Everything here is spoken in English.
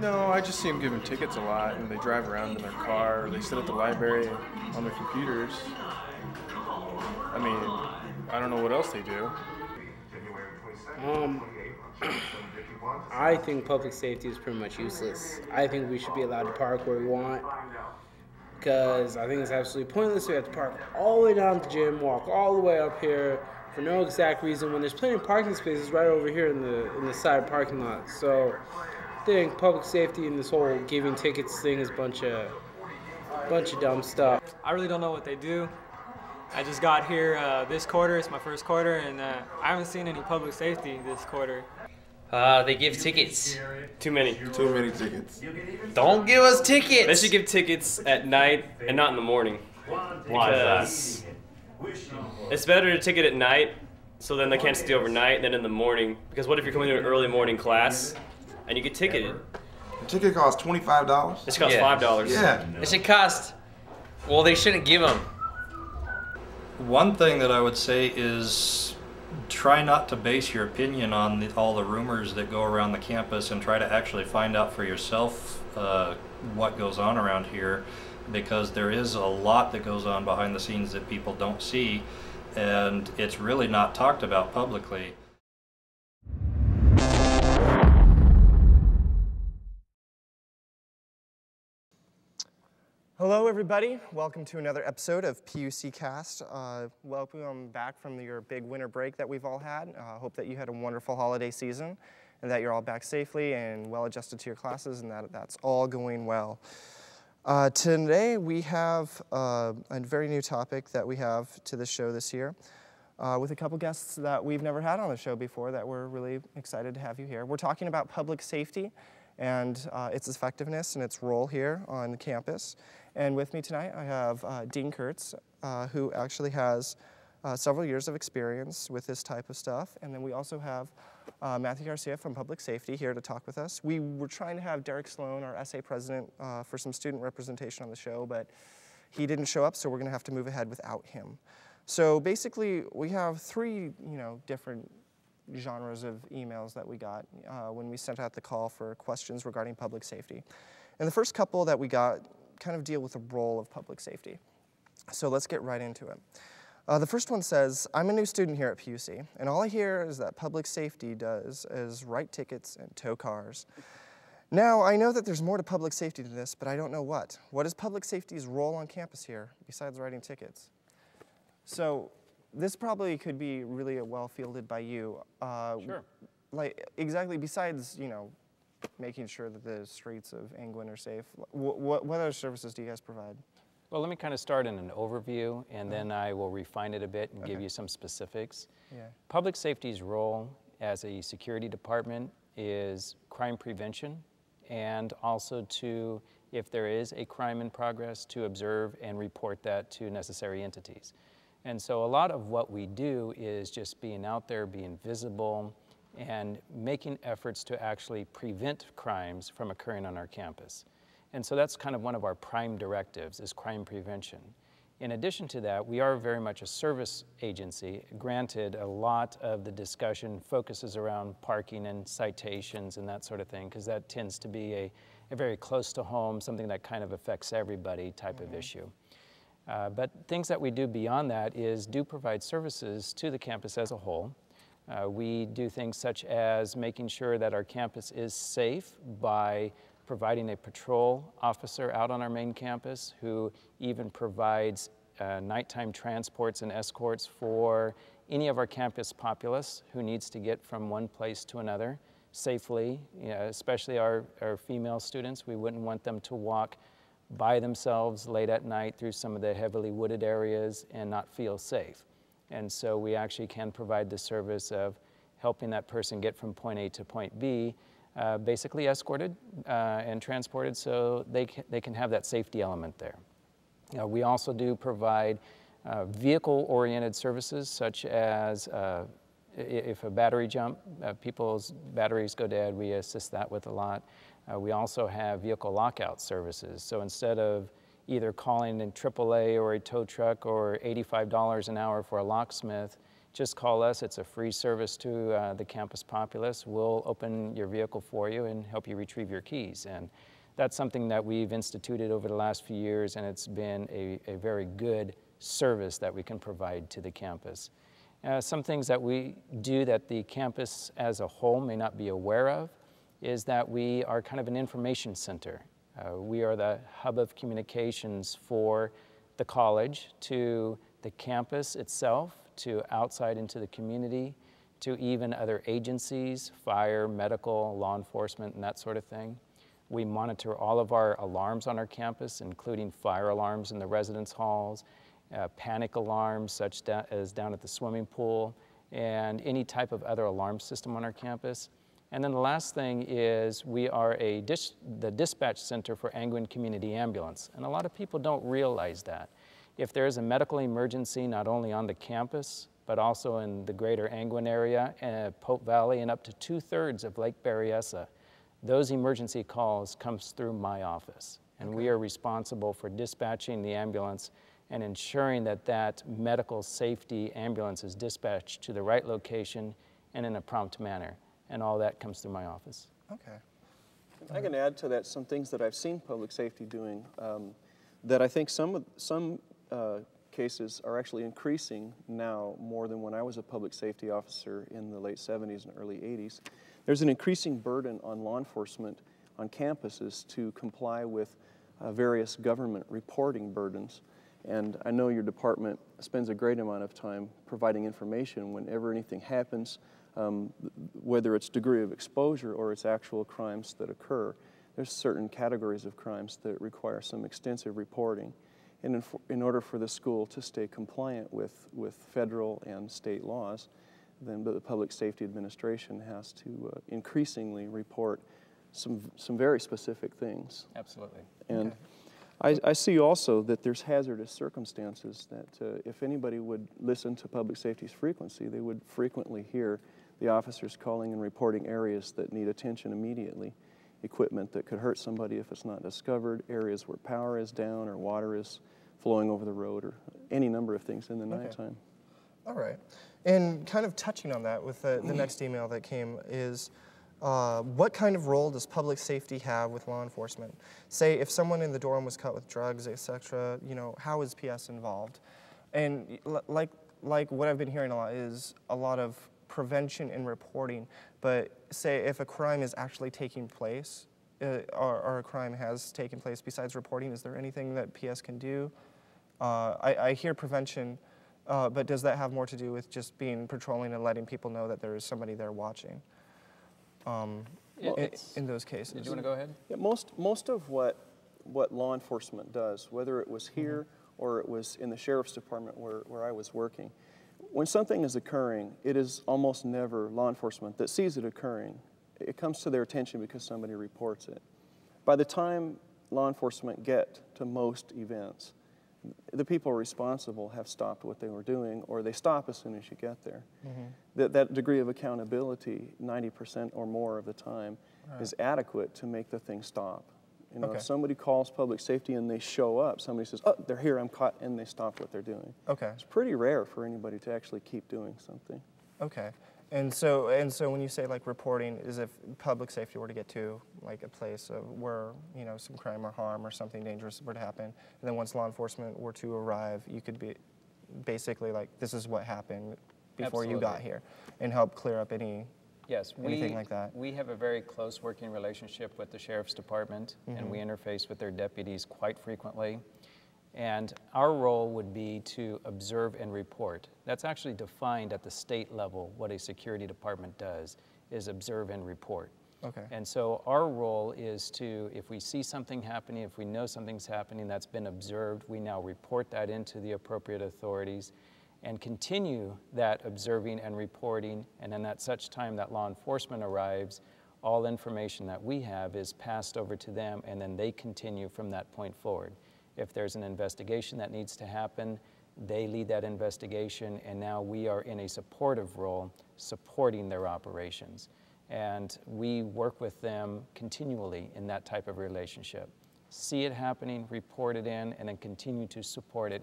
No, I just see them giving tickets a lot, and they drive around in their car, or they sit at the library on their computers. I mean, I don't know what else they do. Um, I think public safety is pretty much useless. I think we should be allowed to park where we want, because I think it's absolutely pointless. We have to park all the way down at the gym, walk all the way up here for no exact reason when there's plenty of parking spaces right over here in the side parking lot. So I think public safety and this whole giving tickets thing is a bunch of dumb stuff. I really don't know what they do. I just got here this quarter. It's my first quarter, and I haven't seen any public safety this quarter. They give tickets. Too many. Too many tickets. Don't give us tickets! They should give tickets at night and not in the morning. Why is that? It's better to ticket at night, so then they can't stay overnight, than in the morning. Because what if you're coming to an early morning class and you get ticketed? The ticket costs $25. It should cost $5. Yeah. It should cost, well, they shouldn't give them. One thing that I would say is try not to base your opinion on all the rumors that go around the campus, and try to actually find out for yourself what goes on around here, because there is a lot that goes on behind the scenes that people don't see, and it's really not talked about publicly. Hello everybody, welcome to another episode of PUC Cast. Welcome back from your big winter break that we've all had. Hope that you had a wonderful holiday season and that you're all back safely and well adjusted to your classes, and that's all going well. Today we have a very new topic that we have to the show this year with a couple guests that we've never had on the show before that we're really excited to have you here. We're talking about public safety and its effectiveness and its role here on the campus. And with me tonight, I have Dean Kurtz, who actually has several years of experience with this type of stuff. And then we also have Matthew Garcia from Public Safety here to talk with us. We were trying to have Derek Sloan, our SA president, for some student representation on the show, but he didn't show up, so we're gonna have to move ahead without him. So basically, we have three different genres of emails that we got when we sent out the call for questions regarding public safety. And the first couple that we got kind of deal with the role of public safety. So let's get right into it. The first one says, I'm a new student here at PUC, and all I hear is that public safety does is write tickets and tow cars. Now, I know that there's more to public safety than this, but I don't know what. What is public safety's role on campus here, besides writing tickets? So this probably could be really well fielded by you. Sure. Like, exactly, besides, making sure that the streets of Angwin are safe, what other services do you guys provide? Well, let me kind of start in an overview, and then I will refine it a bit and give you some specifics. Yeah. Public safety's role as a security department is crime prevention, and also to, if there is a crime in progress, to observe and report that to necessary entities. And so a lot of what we do is just being out there, being visible, and making efforts to actually prevent crimes from occurring on our campus. And so that's kind of one of our prime directives, is crime prevention. In addition to that, we are very much a service agency. Granted, a lot of the discussion focuses around parking and citations and that sort of thing, because that tends to be a very close to home, something that kind of affects everybody type of issue. But things that we do beyond that is do provide services to the campus as a whole. We do things such as making sure that our campus is safe by providing a patrol officer out on our main campus who even provides nighttime transports and escorts for any of our campus populace who needs to get from one place to another safely, especially our female students. We wouldn't want them to walk by themselves late at night through some of the heavily wooded areas and not feel safe. And so we actually can provide the service of helping that person get from point A to point B, basically escorted and transported so they can have that safety element there. We also do provide vehicle-oriented services, such as if a battery jump, people's batteries go dead, we assist that with a lot. We also have vehicle lockout services. So instead of either calling in AAA or a tow truck or $85 an hour for a locksmith, just call us. It's a free service to the campus populace. We'll open your vehicle for you and help you retrieve your keys. And that's something that we've instituted over the last few years, and it's been a very good service that we can provide to the campus. Some things that we do that the campus as a whole may not be aware of is that we are kind of an information center. We are the hub of communications for the college to the campus itself, to outside into the community, to even other agencies, fire, medical, law enforcement, and that sort of thing. We monitor all of our alarms on our campus, including fire alarms in the residence halls, panic alarms such as down at the swimming pool, and any type of other alarm system on our campus. And then the last thing is we are the dispatch center for Angwin Community Ambulance. And a lot of people don't realize that. If there is a medical emergency, not only on the campus, but also in the greater Angwin area, Pope Valley, and up to 2/3 of Lake Berryessa, those emergency calls comes through my office. And we are responsible for dispatching the ambulance and ensuring that that medical safety ambulance is dispatched to the right location and in a prompt manner. And all that comes through my office. Okay. I can add to that some things that I've seen public safety doing that I think some cases are actually increasing now more than when I was a public safety officer in the late 70s and early 80s. There's an increasing burden on law enforcement on campuses to comply with various government reporting burdens. And I know your department spends a great amount of time providing information whenever anything happens, whether it's degree of exposure or it's actual crimes that occur. There's certain categories of crimes that require some extensive reporting. And in order for the school to stay compliant with federal and state laws, then the Public Safety Administration has to increasingly report some very specific things. Absolutely. And I see also that there's hazardous circumstances that if anybody would listen to public safety's frequency, they would frequently hear the officers calling and reporting areas that need attention immediately, equipment that could hurt somebody if it's not discovered, areas where power is down or water is flowing over the road, or any number of things in the nighttime. All right. And kind of touching on that with the next email that came is, what kind of role does public safety have with law enforcement? Say if someone in the dorm was caught with drugs, etc., you know, how is PS involved? And like what I've been hearing a lot is a lot of prevention and reporting, but say if a crime is actually taking place, or a crime has taken place besides reporting, is there anything that PS can do? I hear prevention, but does that have more to do with just being patrolling and letting people know that there is somebody there watching? In those cases. Did you want to go ahead? Yeah, most of what law enforcement does, whether it was here or it was in the sheriff's department where I was working, when something is occurring, it is almost never law enforcement that sees it occurring. It comes to their attention because somebody reports it. By the time law enforcement get to most events, the people responsible have stopped what they were doing, or they stop as soon as you get there. That degree of accountability, 90% or more of the time, is adequate to make the thing stop. You know, if somebody calls public safety and they show up, somebody says, "Oh, they're here, I'm caught," and they stop what they're doing. It's pretty rare for anybody to actually keep doing something. And so when you say like reporting, is if public safety were to get to like a place where, you know, some crime or harm or something dangerous were to happen, and then once law enforcement were to arrive, you could be basically like, this is what happened before you got here, and help clear up anything like that. We have a very close working relationship with the Sheriff's Department, and we interface with their deputies quite frequently. And our role would be to observe and report. That's actually defined at the state level. What a security department does is observe and report. And so our role is to, if we see something happening, if we know something's happening that's been observed, we now report that into the appropriate authorities and continue that observing and reporting. And then at such time that law enforcement arrives, all information that we have is passed over to them, and then they continue from that point forward. If there's an investigation that needs to happen, they lead that investigation, and now we are in a supportive role supporting their operations. And we work with them continually in that type of relationship. See it happening, report it in, and then continue to support it